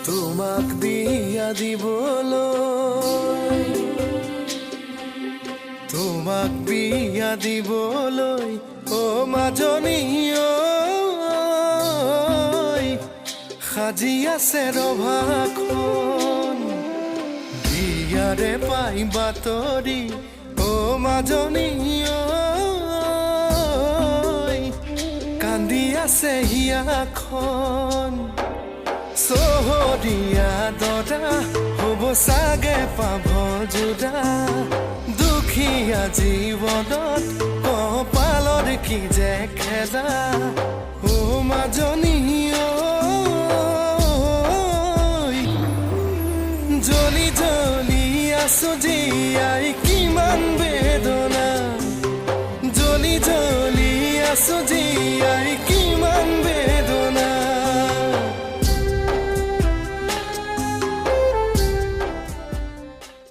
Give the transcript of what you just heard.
তোমাক বিয়া দিবলৈ, তোমাক বিয়া দিবলৈ ও মাজনী ঐ, সাজি আছে ৰভাখন। বিয়াৰে পাই বাতৰি ও মাজনী ঐ, কান্দি আছে হিয়াখন। চহৰীয়া দৰা হ'ব চাগে পাভ যোৰা, দুখীয়া জীৱনত কপালৰ কি যে খেলা ও মাজনী ঐ। জ্বলি জ্বলি আছো জীয়াই কিমান বেদনা, জ্বলি জ্বলি আছো জীয়াই